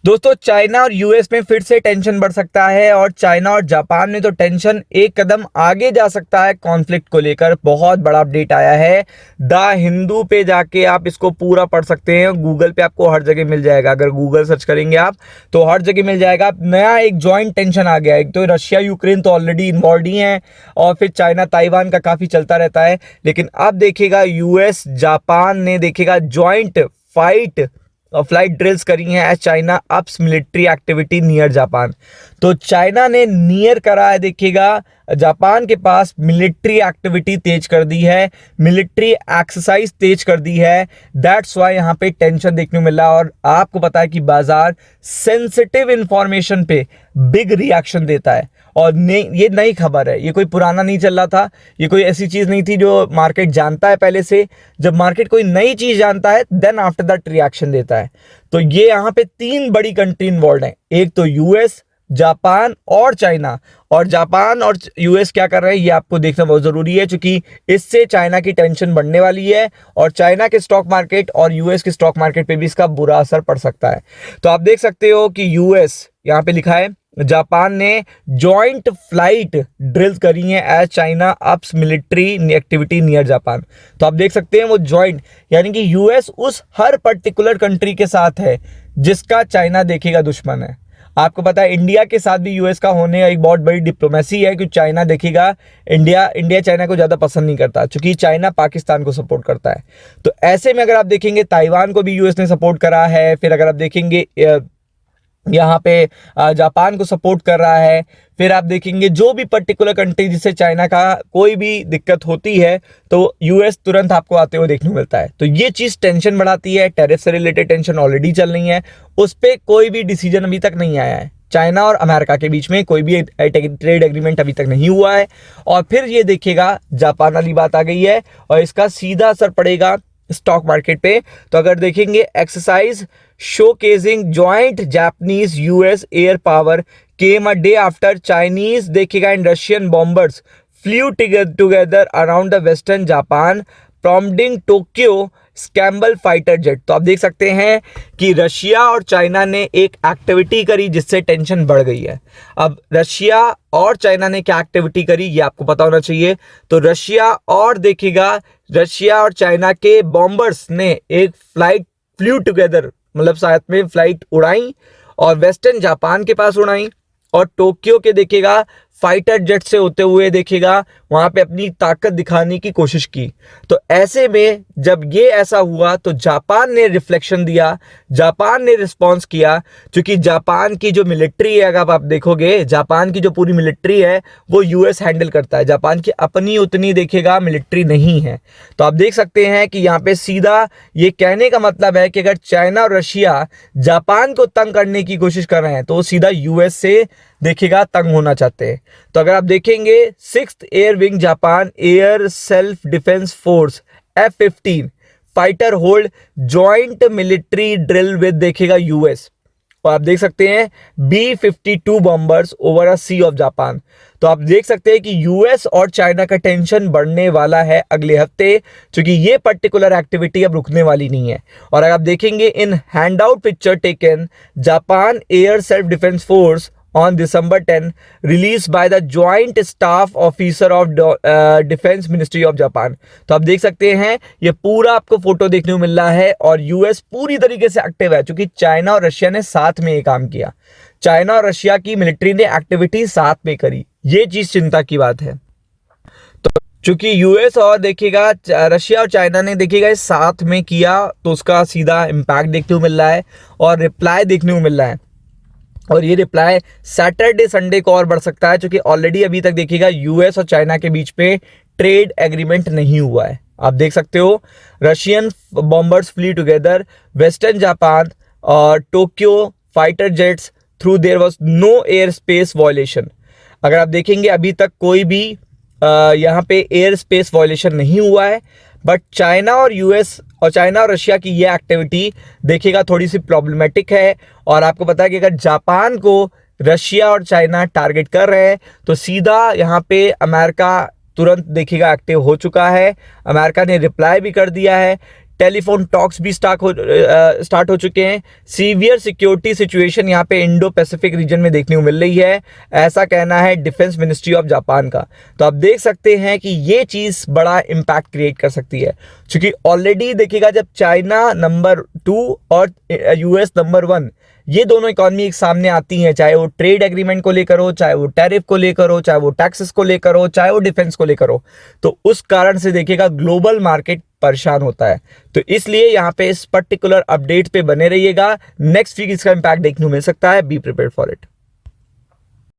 दोस्तों, चाइना और यूएस में फिर से टेंशन बढ़ सकता है और चाइना और जापान में तो टेंशन एक कदम आगे जा सकता है कॉन्फ्लिक्ट को लेकर। बहुत बड़ा अपडेट आया है। द हिंदू पे जाके आप इसको पूरा पढ़ सकते हैं। गूगल पे आपको हर जगह मिल जाएगा। अगर गूगल सर्च करेंगे आप तो हर जगह मिल जाएगा। नया एक जॉइंट टेंशन आ गया है। एक तो रशिया यूक्रेन तो ऑलरेडी इन्वॉल्व ही है और फिर चाइना ताइवान का काफी चलता रहता है। लेकिन अब देखिएगा यूएस जापान ने देखिएगा जॉइंट फ्लाइट ड्रिल्स करी हैं as China ups military activity near Japan. तो चाइना ने नियर करा है, देखिएगा जापान के पास मिलिट्री एक्टिविटी तेज कर दी है, मिलिट्री एक्सरसाइज तेज कर दी है। दैट्स वाई यहाँ पे टेंशन देखने को मिल रहा है। और आपको पता है कि बाजार सेंसिटिव इंफॉर्मेशन पे बिग रिएक्शन देता है। और ये नई खबर है, ये कोई पुराना नहीं चल रहा था, ये कोई ऐसी चीज नहीं थी जो मार्केट जानता है पहले से। जब मार्केट कोई नई चीज जानता है देन आफ्टर दैट रिएक्शन देता है। तो ये यहाँ पे तीन बड़ी कंट्री इन्वॉल्व है, एक तो यूएस, जापान और चाइना। और जापान और यूएस क्या कर रहे हैं ये आपको देखना बहुत जरूरी है, क्योंकि इससे चाइना की टेंशन बढ़ने वाली है और चाइना के स्टॉक मार्केट और यूएस के स्टॉक मार्केट पे भी इसका बुरा असर पड़ सकता है। तो आप देख सकते हो कि यूएस यहाँ पे लिखा है जापान ने जॉइंट फ्लाइट ड्रिल्स करी हैं as China ups military activity near Japan. तो आप देख सकते हैं वो जॉइंट, यानी कि यूएस उस हर पर्टिकुलर कंट्री के साथ है जिसका चाइना देखेगा दुश्मन है। आपको पता है इंडिया के साथ भी यूएस का होने एक बहुत बड़ी डिप्लोमेसी है, क्योंकि चाइना देखेगा इंडिया चाइना को ज़्यादा पसंद नहीं करता, क्योंकि चाइना पाकिस्तान को सपोर्ट करता है। तो ऐसे में अगर आप देखेंगे ताइवान को भी यूएस ने सपोर्ट करा है। फिर अगर आप देखेंगे यहाँ पे जापान को सपोर्ट कर रहा है। फिर आप देखेंगे जो भी पर्टिकुलर कंट्री जिससे चाइना का कोई भी दिक्कत होती है तो यूएस तुरंत आपको आते हुए देखने को मिलता है। तो ये चीज़ टेंशन बढ़ाती है। टैरिफ से रिलेटेड टेंशन ऑलरेडी चल रही है, उस पर कोई भी डिसीजन अभी तक नहीं आया है। चाइना और अमेरिका के बीच में कोई भी ट्रेड एग्रीमेंट अभी तक नहीं हुआ है। और फिर ये देखिएगा जापान वाली बात आ गई है और इसका सीधा असर पड़ेगा स्टॉक मार्केट पे। तो अगर देखेंगे exercise showcasing joint Japanese US air power came a day after Chinese देखिएगा and Russian bombers flew together around the western Japan prompting Tokyo scramble fighter jet. तो आप देख सकते हैं कि रशिया और चाइना ने एक एक्टिविटी करी जिससे टेंशन बढ़ गई है। अब रशिया और चाइना ने क्या एक्टिविटी करी ये आपको पता होना चाहिए। तो रशिया और चाइना के बॉम्बर्स ने एक फ्लाइट फ्लू टुगेदर, मतलब साथ में फ्लाइट उड़ाई और वेस्टर्न जापान के पास उड़ाई और टोक्यो के देखिएगा फाइटर जेट से होते हुए देखिएगा वहां पे अपनी ताकत दिखाने की कोशिश की। तो ऐसे में जब ये ऐसा हुआ तो जापान ने रिफ्लेक्शन दिया, जापान ने रिस्पॉन्स किया, क्योंकि जापान की जो मिलिट्री है अगर आप देखोगे जापान की जो पूरी मिलिट्री है वो यूएस हैंडल करता है। जापान की अपनी उतनी देखिएगा मिलिट्री नहीं है। तो आप देख सकते हैं कि यहाँ पे सीधा ये कहने का मतलब है कि अगर चाइना और रशिया जापान को तंग करने की कोशिश कर रहे हैं तो वो सीधा यूएस से देखिएगा तंग होना चाहते हैं। तो अगर आप देखेंगे 6th air wing Japan air self defence force F-15 fighter hold joint military drill with देखिएगा यूएस। और आप देख सकते हैं B-52 bombers over a sea of Japan. तो आप देख सकते हैं कि यूएस और चाइना का टेंशन बढ़ने वाला है अगले हफ्ते, क्योंकि ये पर्टिकुलर एक्टिविटी अब रुकने वाली नहीं है। और अगर आप देखेंगे in handout picture taken Japan air self defence force on December 10 released by the Joint Staff Officer of Defense Ministry of Japan। तो आप देख सकते हैं ये पूरा आपको फोटो देखने को मिल रहा है और यूएस पूरी तरीके से एक्टिव है, क्योंकि चाइना और रशिया ने साथ में ये काम किया। चाइना और रशिया की मिलिट्री ने एक्टिविटी साथ में करी, ये चीज चिंता की बात है। तो चूंकि यूएस और देखिएगा रशिया और चाइना ने देखिएगा साथ में किया तो उसका सीधा इम्पैक्ट देखने को मिल रहा है और रिप्लाई देखने को मिल रहा है। और ये रिप्लाई सैटरडे संडे को और बढ़ सकता है, क्योंकि ऑलरेडी अभी तक देखिएगा यूएस और चाइना के बीच पे ट्रेड एग्रीमेंट नहीं हुआ है। आप देख सकते हो Russian bombers flew together western Japan और Tokyo fighter jets through there was no air space violation. अगर आप देखेंगे अभी तक कोई भी यहाँ पे एयर स्पेस वायलेशन नहीं हुआ है, बट चाइना और रशिया की ये एक्टिविटी देखिएगा थोड़ी सी प्रॉब्लमेटिक है। और आपको पता है कि अगर जापान को रशिया और चाइना टारगेट कर रहे हैं तो सीधा यहाँ पे अमेरिका तुरंत देखिएगा एक्टिव हो चुका है। अमेरिका ने रिप्लाई भी कर दिया है। टेलीफोन टॉक्स भी स्टार्ट हो चुके हैं। सीवियर सिक्योरिटी सिचुएशन यहाँ पे इंडो पैसिफिक रीजन में देखने को मिल रही है, ऐसा कहना है डिफेंस मिनिस्ट्री ऑफ जापान का। तो आप देख सकते हैं कि ये चीज बड़ा इंपैक्ट क्रिएट कर सकती है, क्योंकि ऑलरेडी देखिएगा जब चाइना नंबर 2 और यूएस नंबर 1 ये दोनों इकॉनमी एक सामने आती हैं, चाहे वो ट्रेड एग्रीमेंट को लेकर हो, चाहे वो टैरिफ को लेकर हो, चाहे वो टैक्सेस को लेकर हो, चाहे वो डिफेंस को लेकर हो, तो उस कारण से देखिएगा ग्लोबल मार्केट परेशान होता है। तो इसलिए यहाँ पे इस पर्टिकुलर अपडेट पे बने रहिएगा, नेक्स्ट वीक इसका इंपैक्ट देखने को मिल सकता है, बी प्रिपेयर्ड फॉर इट।